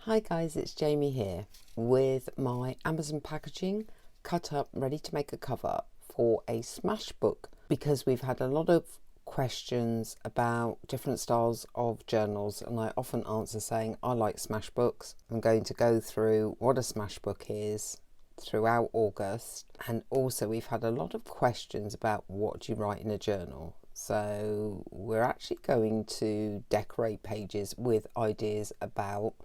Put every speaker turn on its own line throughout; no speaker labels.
Hi guys, it's Jamie here with my Amazon packaging cut up ready to make a cover for a smash book, because we've had a lot of questions about different styles of journals and I often answer saying I like smash books. I'm going to go through what a smash book is throughout August, and also we've had a lot of questions about what do you write in a journal. So we're actually going to decorate pages with ideas about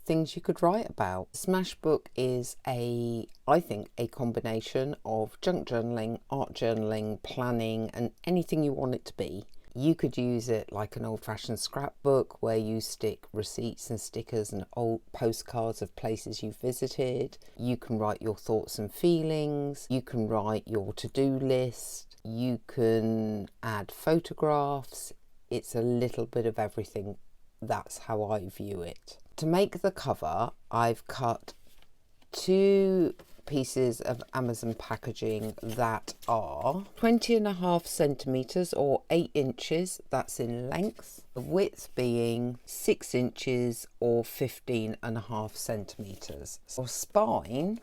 things you could write about. Smashbook is I think a combination of junk journaling, art journaling, planning, and anything you want it to be. You could use it like an old-fashioned scrapbook where you stick receipts and stickers and old postcards of places you've visited. You can write your thoughts and feelings. You can write your to-do list. You can add photographs. It's a little bit of everything. That's how I view it. To make the cover, I've cut 2 pieces of Amazon packaging that are 20.5 centimeters or 8 inches, that's in length, the width being 6 inches or 15.5 centimeters. For spine,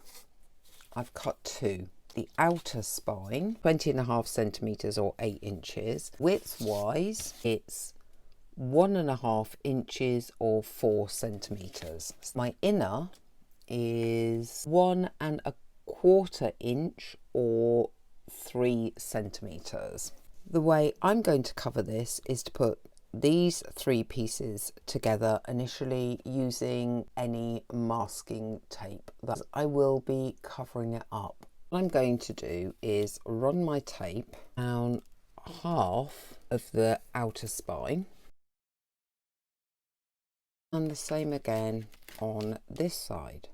I've cut 2. The outer spine, 20.5 centimeters or 8 inches. Width wise, it's 1.5 inches or 4 centimeters. My inner is 1.25 inch or 3 centimeters. The way I'm going to cover this is to put these 3 pieces together initially using any masking tape that I will be covering it up. What I'm going to do is run my tape down half of the outer spine, and the same again on this side.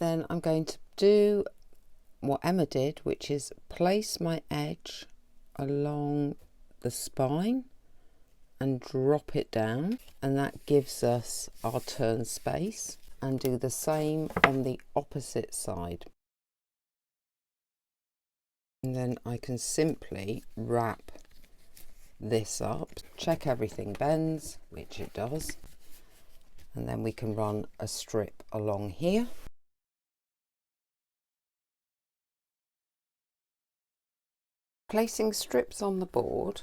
Then I'm going to do what Emma did, which is place my edge along the spine and drop it down, and that gives us our turn space, and do the same on the opposite side. And then I can simply wrap this up, check everything bends, which it does, and then we can run a strip along here. Placing strips on the board,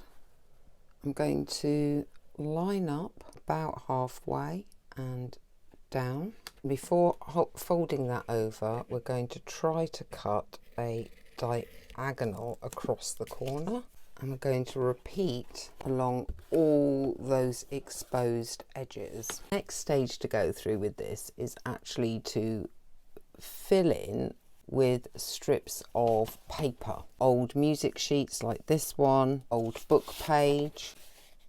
I'm going to line up about halfway and down. Before folding that over, we're going to try to cut a diagonal across the corner. And we're going to repeat along all those exposed edges. Next stage to go through with this is actually to fill in with strips of paper, old music sheets like this one, old book page,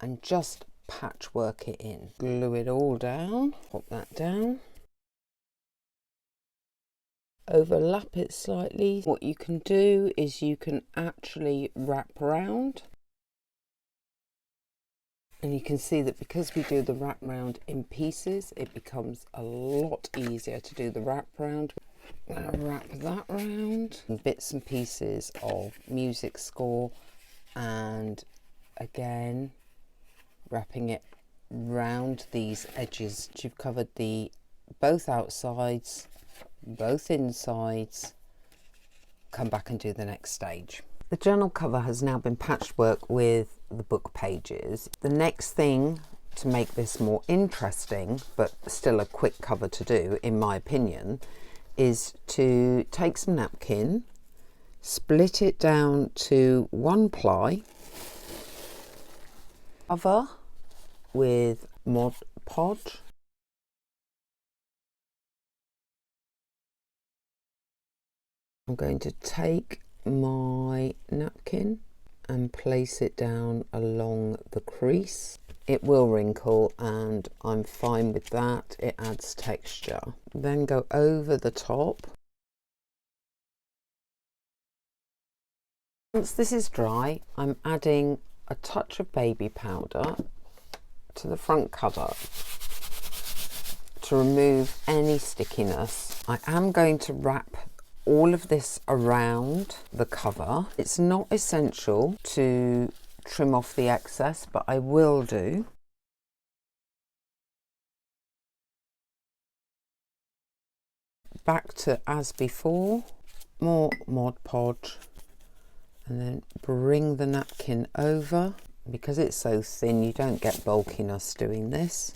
and just patchwork it in. Glue it all down, pop that down. Overlap it slightly. What you can do is you can actually wrap round, and you can see that because we do the wrap round in pieces, it becomes a lot easier to do the wrap round. I'm going to wrap that round, and bits and pieces of music score, and again wrapping it round these edges. You've covered the both outsides, both insides. Come back and do the next stage. The journal cover has now been patchwork with the book pages. The next thing to make this more interesting, but still a quick cover to do in my opinion, is to take some napkin, split it down to 1 ply, cover with Mod Podge, I'm going to take my napkin and place it down along the crease. It will wrinkle and I'm fine with that, it adds texture. Then go over the top. Once this is dry, I'm adding a touch of baby powder to the front cover to remove any stickiness. I am going to wrap all of this around the cover. It's not essential to trim off the excess, but I will do. back to as before, more Mod Podge, and then bring the napkin over. Because it's so thin, you don't get bulkiness doing this.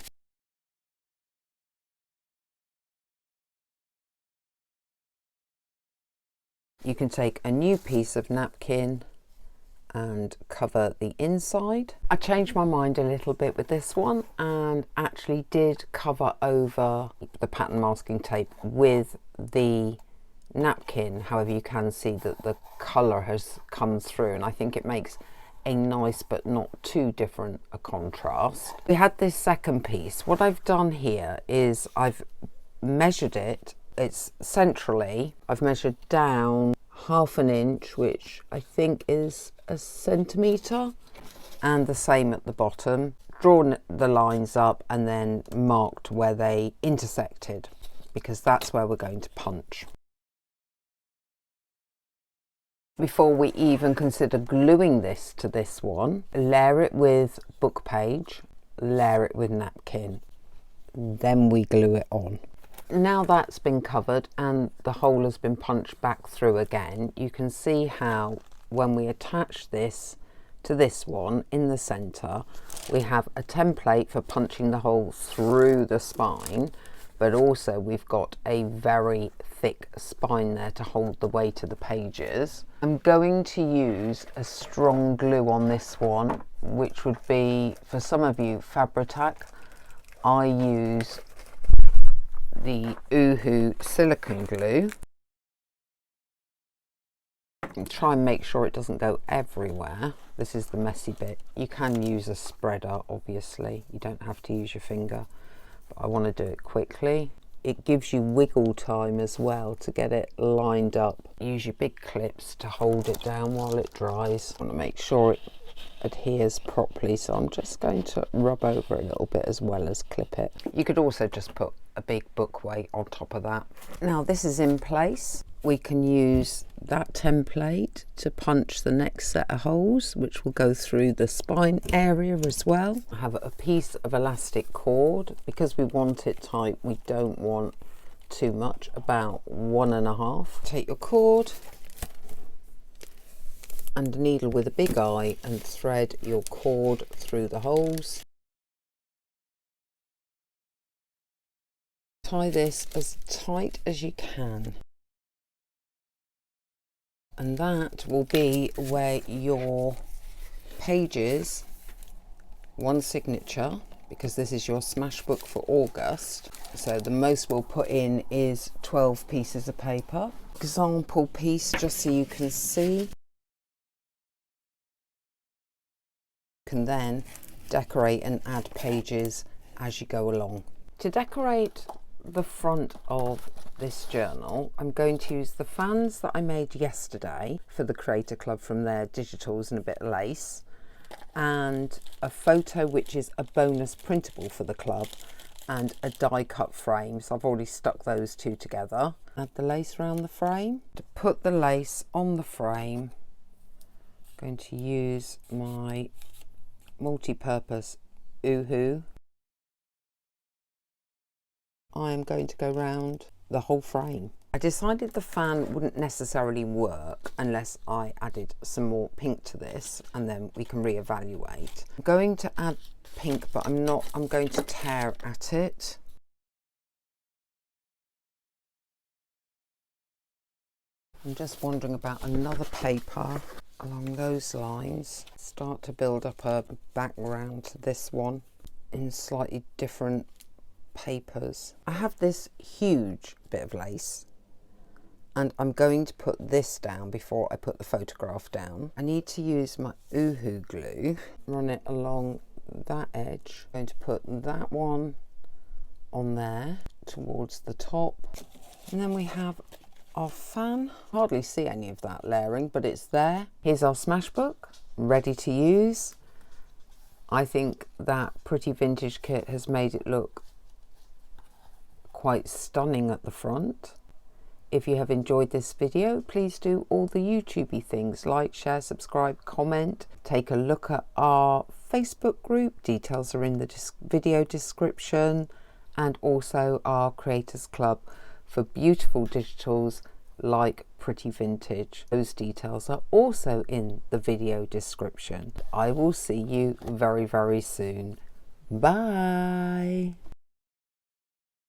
You can take a new piece of napkin and cover the inside. I changed my mind a little bit with this one and actually did cover over the pattern masking tape with the napkin. However, you can see that the colour has come through, and I think it makes a nice but not too different a contrast. We had this second piece. What I've done here is I've measured it. It's centrally. I've measured down ½ an inch, which I think is a centimetre, and the same at the bottom. Drawn the lines up and then marked where they intersected, because that's where we're going to punch. Before we even consider gluing this to this one, layer it with book page, layer it with napkin, then we glue it on. Now that's been covered and the hole has been punched back through again, you can see how when we attach this to this one in the centre, we have a template for punching the hole through the spine, but also we've got a very thick spine there to hold the weight of the pages. I'm going to use a strong glue on this one, which would be, for some of you, Fabri-Tac. I use the Oohoo silicone glue. And try and make sure it doesn't go everywhere. This is the messy bit. You can use a spreader, obviously. You don't have to use your finger, but I want to do it quickly. It gives you wiggle time as well to get it lined up. Use your big clips to hold it down while it dries. I want to make sure it adheres properly, so I'm just going to rub over it a little bit as well as clip it. You could also just put a big book weight on top of that. Now this is in place. We can use that template to punch the next set of holes, which will go through the spine area as well. I have a piece of elastic cord. Because we want it tight, we don't want too much, about 1.5. Take your cord and a needle with a big eye and thread your cord through the holes. Tie this as tight as you can. And that will be where your pages, one signature, because this is your smash book for August. So the most we'll put in is 12 pieces of paper. Example piece, just so you can see. You can then decorate and add pages as you go along. To decorate the front of this journal, I'm going to use the fans that I made yesterday for the Creator Club from their digitals and a bit of lace, and a photo which is a bonus printable for the club, and a die cut frame. So I've already stuck those two together. Add the lace around the frame. To put the lace on the frame, I'm going to use my multi-purpose Oohoo. I am going to go round the whole frame. I decided the fan wouldn't necessarily work unless I added some more pink to this, and then we can reevaluate. I'm going to add pink, but I'm going to tear at it. I'm just wondering about another paper along those lines. Start to build up a background to this one in slightly different papers. I have this huge bit of lace and I'm going to put this down before I put the photograph down. I need to use my Oohoo glue, run it along that edge. I'm going to put that one on there towards the top, and then we have our fan. Hardly see any of that layering, but it's there. Here's our smash book ready to use. I think that pretty vintage kit has made it look quite stunning at the front. If you have enjoyed this video, please do all the YouTubey things: like, share, subscribe, comment. Take a look at our Facebook group, details are in the video description, and also our Creators Club for beautiful digitals like Pretty Vintage. Those details are also in the video description. I will see you very, very soon. Bye.